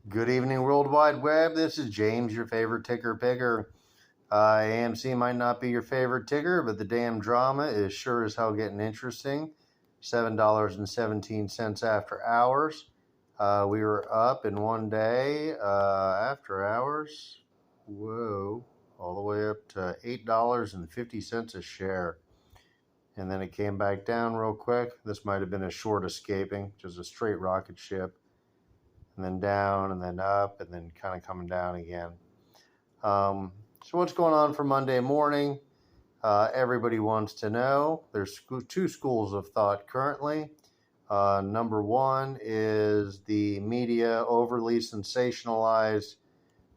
Good evening, World Wide Web. This is James, your favorite ticker picker. AMC might not be your favorite ticker, but the damn drama is sure as hell getting interesting. $7.17 after hours. We were up in one day after hours. Whoa, all the way up to $8.50 a share. And then it came back down real quick. This might have been a short escaping, just a straight rocket ship. And then down, and then up, and then kind of coming down again. So what's going on for Monday morning? Everybody wants to know. There's two schools of thought currently. Number one is the media overly sensationalized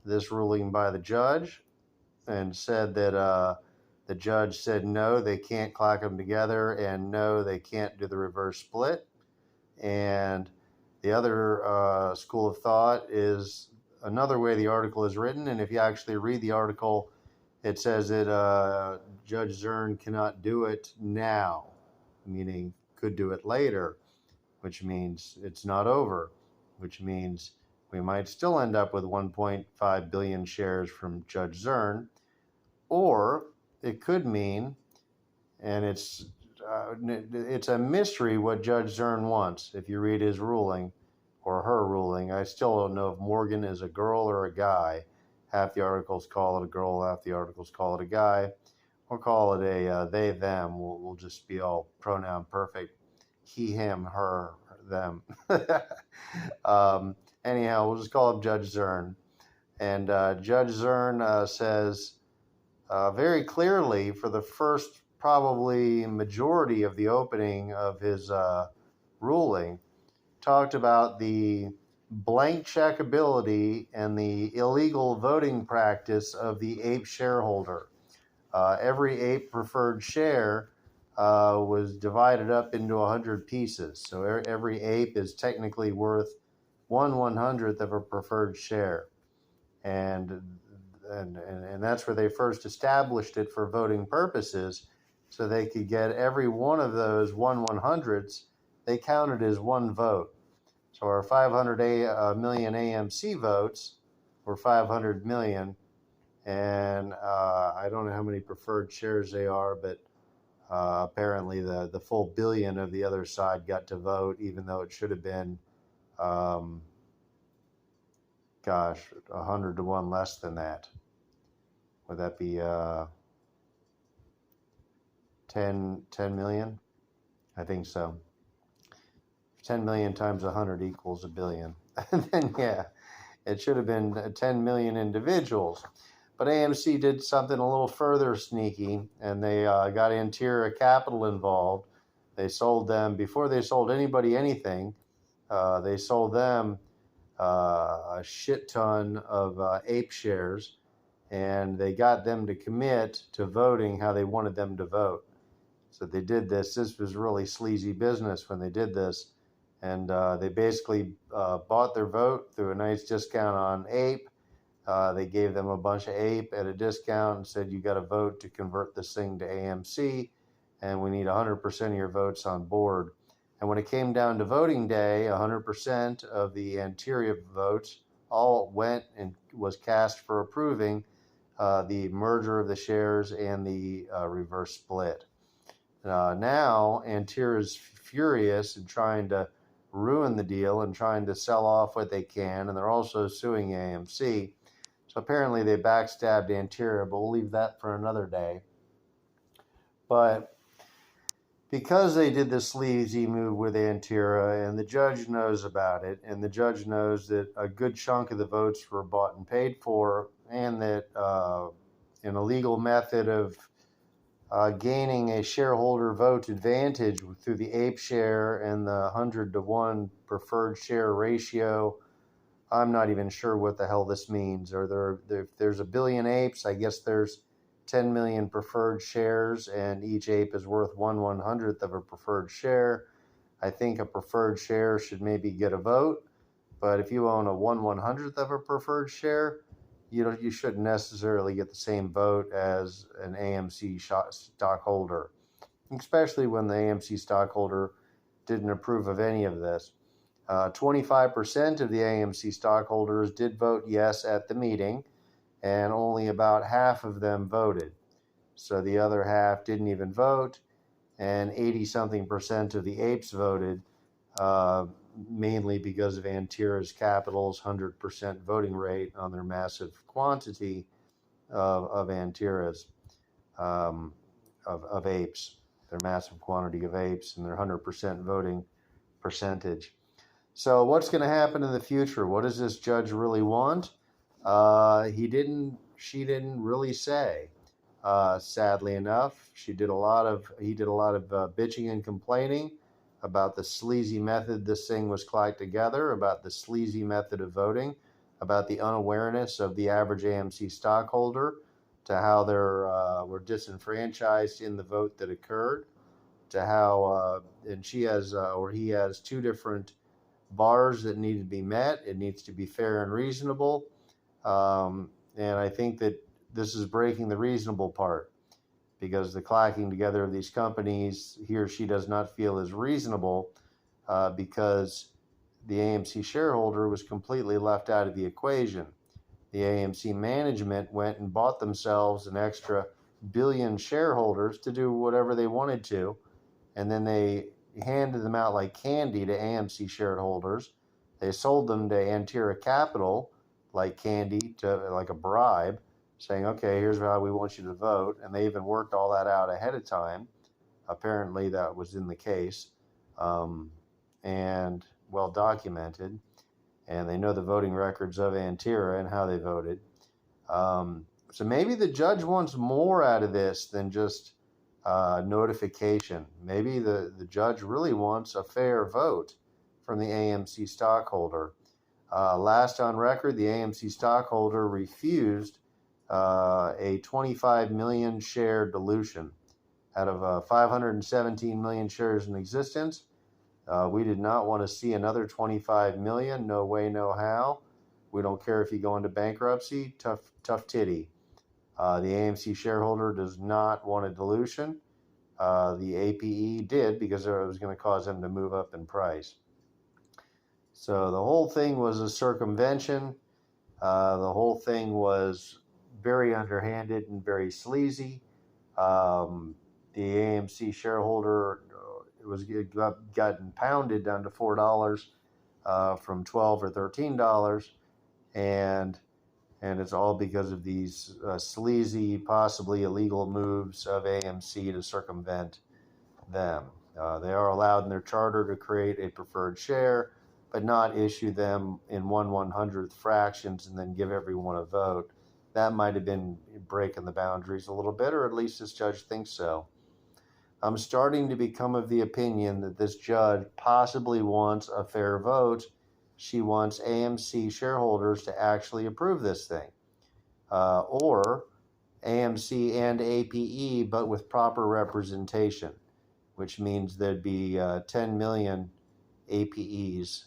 this ruling by the judge and said that the judge said no, they can't clack them together, and no, they can't do the reverse split. And the other school of thought is another way the article is written, and if you actually read the article, it says that Judge Zern cannot do it now, meaning could do it later, which means it's not over, which means we might still end up with 1.5 billion shares from Judge Zern, or it could mean, and it's a mystery what Judge Zern wants. If you read his ruling or her ruling, I still don't know if Morgan is a girl or a guy. Half the articles call it a girl, half the articles call it a guy. We'll call it a they, them. We'll just be all pronoun perfect. He, him, her, them. Anyhow, we'll just call him Judge Zern. And Judge Zern says very clearly for the first probably majority of the opening of his ruling, talked about the blank check ability and the illegal voting practice of the APE shareholder. Every APE preferred share was divided up into 100 pieces. So every APE is technically worth 1/100th of a preferred share. And that's where they first established it for voting purposes, so they could get every one of those 1/100ths, they counted as one vote. So our 500 million AMC votes were 500 million, and I don't know how many preferred shares they are, but apparently the full billion of the other side got to vote, even though it should have been 100 to 1 less than that. Would that be 10 million? I think so. 10 million times 100 equals a billion. And then, yeah, it should have been 10 million individuals. But AMC did something a little further sneaky, and they got Antira Capital involved. They sold them, before they sold anybody anything, they sold them a shit ton of APE shares, and they got them to commit to voting how they wanted them to vote. So they did this. This was really sleazy business when they did this. And they basically bought their vote through a nice discount on APE. They gave them a bunch of APE at a discount and said, you got to vote to convert this thing to AMC, and we need 100% of your votes on board. And when it came down to voting day, 100% of the Antira votes all went and was cast for approving the merger of the shares and the reverse split. Now, Antira is furious and trying to ruin the deal and trying to sell off what they can, and they're also suing AMC. So apparently they backstabbed Antira, but we'll leave that for another day. But because they did this sleazy move with Antira, and the judge knows about it, and the judge knows that a good chunk of the votes were bought and paid for, and that an illegal method of gaining a shareholder vote advantage through the APE share and the 100 to 1 preferred share ratio. I'm not even sure what the hell this means. If there's a billion apes, I guess there's 10 million preferred shares, and each ape is worth 1/100th of a preferred share. I think a preferred share should maybe get a vote, but if you own a 1/100th of a preferred share, you shouldn't necessarily get the same vote as an AMC stockholder, especially when the AMC stockholder didn't approve of any of this. 25% of the AMC stockholders did vote yes at the meeting, and only about half of them voted. So the other half didn't even vote, and 80-something% of the apes voted, mainly because of Antira's Capital's 100% voting rate on their massive quantity of Antira's, of apes, their massive quantity of apes, and their 100% voting percentage. So what's going to happen in the future? What does this judge really want? She didn't really say. Sadly enough, he did a lot of bitching and complaining about the sleazy method this thing was clacked together, about the sleazy method of voting, about the unawareness of the average AMC stockholder to how they were disenfranchised in the vote that occurred, to how and he has two different bars that need to be met. It needs to be fair and reasonable. And I think that this is breaking the reasonable part, because the clacking together of these companies, he or she does not feel is reasonable, because the AMC shareholder was completely left out of the equation. The AMC management went and bought themselves an extra billion shareholders to do whatever they wanted to, and then they handed them out like candy to AMC shareholders. They sold them to Antira Capital like candy, like a bribe, saying, okay, here's how we want you to vote. And they even worked all that out ahead of time. Apparently that was in the case, and well documented. And they know the voting records of Antira and how they voted. So maybe the judge wants more out of this than just notification. Maybe the judge really wants a fair vote from the AMC stockholder. Last on record, the AMC stockholder refused a 25 million share dilution. Out of 517 million shares in existence, we did not want to see another 25 million. No way, no how. We don't care if you go into bankruptcy. Tough titty. The AMC shareholder does not want a dilution. The APE did, because it was going to cause them to move up in price. So the whole thing was a circumvention. The whole thing was very underhanded and very sleazy. The AMC shareholder gotten pounded down to $4 from $12 or $13, and it's all because of these sleazy, possibly illegal moves of AMC to circumvent them. They are allowed in their charter to create a preferred share, but not issue them in 1/100th fractions and then give everyone a vote. That might have been breaking the boundaries a little bit, or at least this judge thinks so. I'm starting to become of the opinion that this judge possibly wants a fair vote. She wants AMC shareholders to actually approve this thing, or AMC and APE, but with proper representation, which means there'd be 10 million APEs,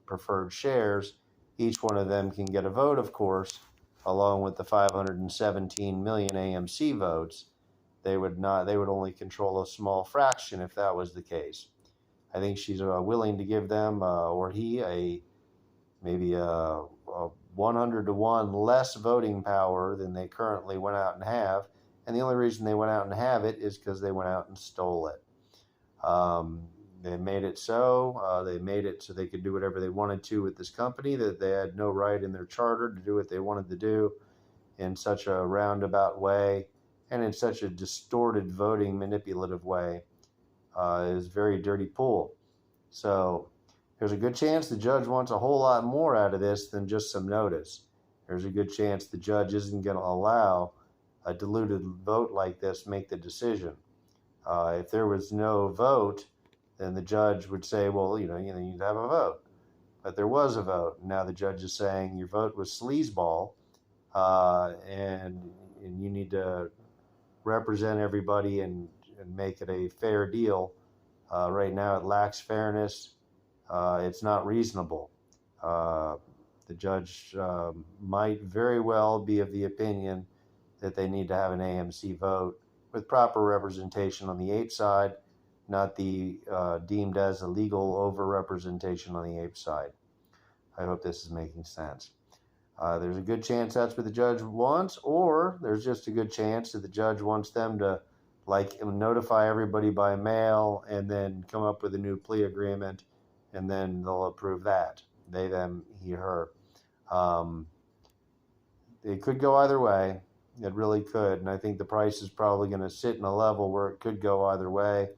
preferred shares. Each one of them can get a vote, of course, along with the 517 million AMC votes. They would only control a small fraction if that was the case. I think she's willing to give them, or he, maybe a 100 to 1 less voting power than they currently went out and have. And the only reason they went out and have it is because they went out and stole it. They made it so. They made it so they could do whatever they wanted to with this company, that they had no right in their charter to do what they wanted to do in such a roundabout way and in such a distorted voting manipulative way. Is very dirty pool. So there's a good chance the judge wants a whole lot more out of this than just some notice. There's a good chance the judge isn't going to allow a diluted vote like this make the decision. If there was no vote, then the judge would say, well, you need to have a vote. But there was a vote. Now the judge is saying your vote was sleazeball, and you need to represent everybody and make it a fair deal. Right now it lacks fairness. It's not reasonable. The judge might very well be of the opinion that they need to have an AMC vote with proper representation on the ape side, not the deemed as illegal overrepresentation on the ape side. I hope this is making sense. There's a good chance that's what the judge wants, or there's just a good chance that the judge wants them to notify everybody by mail and then come up with a new plea agreement, and then they'll approve that. They, them, he, her. It could go either way. It really could. And I think the price is probably going to sit in a level where it could go either way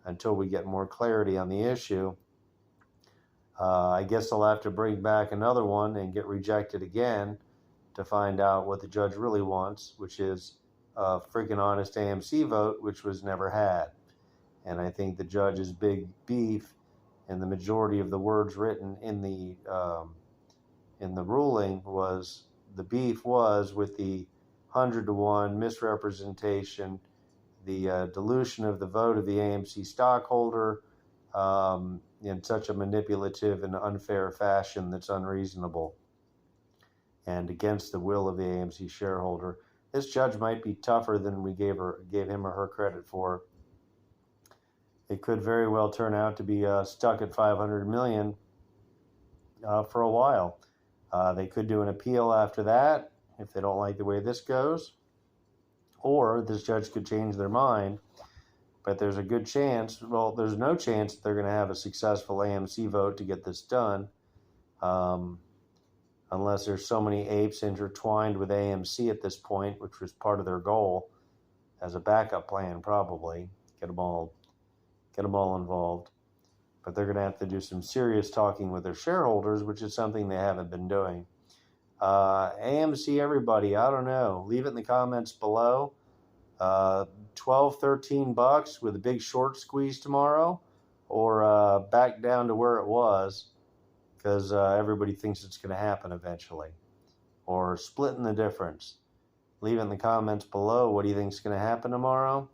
until we get more clarity on the issue. I guess they'll have to bring back another one and get rejected again to find out what the judge really wants, which is a freaking honest AMC vote, which was never had. And I think the judge's big beef, and the majority of the words written in the ruling was, the beef was with the 100-to-1 misrepresentation, the dilution of the vote of the AMC stockholder in such a manipulative and unfair fashion that's unreasonable and against the will of the AMC shareholder. This judge might be tougher than we gave him or her credit for. It could very well turn out to be stuck at $500 million for a while. They could do an appeal after that if they don't like the way this goes, or this judge could change their mind. But there's a good chance, well, there's no chance that they're going to have a successful AMC vote to get this done, unless there's so many apes intertwined with AMC at this point, which was part of their goal as a backup plan, probably get them all involved. But they're going to have to do some serious talking with their shareholders, which is something they haven't been doing. AMC, everybody, I don't know. Leave it in the comments below. $12, $13 with a big short squeeze tomorrow, or back down to where it was, because everybody thinks it's going to happen eventually, or splitting the difference. Leave it in the comments below. What do you think is going to happen tomorrow?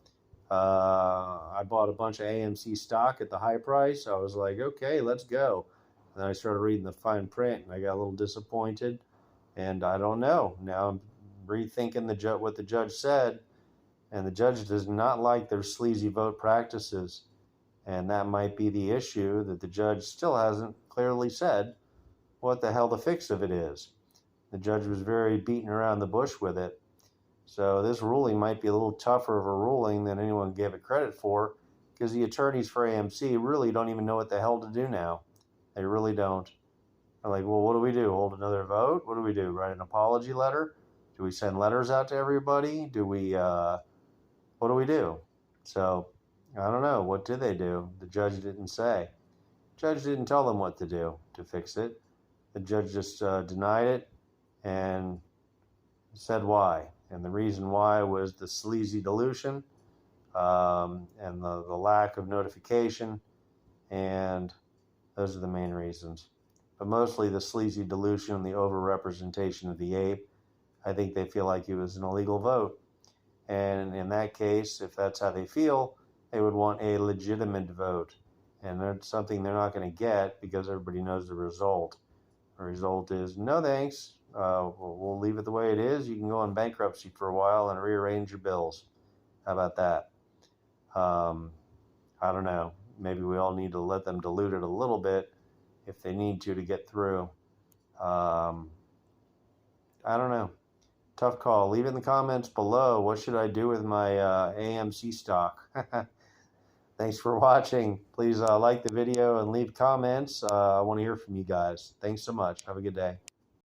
I bought a bunch of AMC stock at the high price. I was like, okay, let's go. And then I started reading the fine print, and I got a little disappointed. And I don't know. Now I'm rethinking what the judge said. And the judge does not like their sleazy vote practices. And that might be the issue, that the judge still hasn't clearly said what the hell the fix of it is. The judge was very beaten around the bush with it. So this ruling might be a little tougher of a ruling than anyone gave it credit for, because the attorneys for AMC really don't even know what the hell to do now. They really don't. They're like, well, what do we do? Hold another vote? What do we do? Write an apology letter? Do we send letters out to everybody? Do we, what do we do? So, I don't know. What did they do? The judge didn't say. The judge didn't tell them what to do to fix it. The judge just denied it and said why. And the reason why was the sleazy dilution and the lack of notification. And those are the main reasons. But mostly the sleazy dilution and the overrepresentation of the ape. I think they feel like it was an illegal vote. And in that case, if that's how they feel, they would want a legitimate vote. And that's something they're not going to get, because everybody knows the result. The result is, no thanks. We'll leave it the way it is. You can go in bankruptcy for a while and rearrange your bills. How about that? I don't know. Maybe we all need to let them dilute it a little bit if they need to get through. I don't know. Tough call. Leave it in the comments below. What should I do with my AMC stock? Thanks for watching. Please like the video and leave comments. I want to hear from you guys. Thanks so much. Have a good day.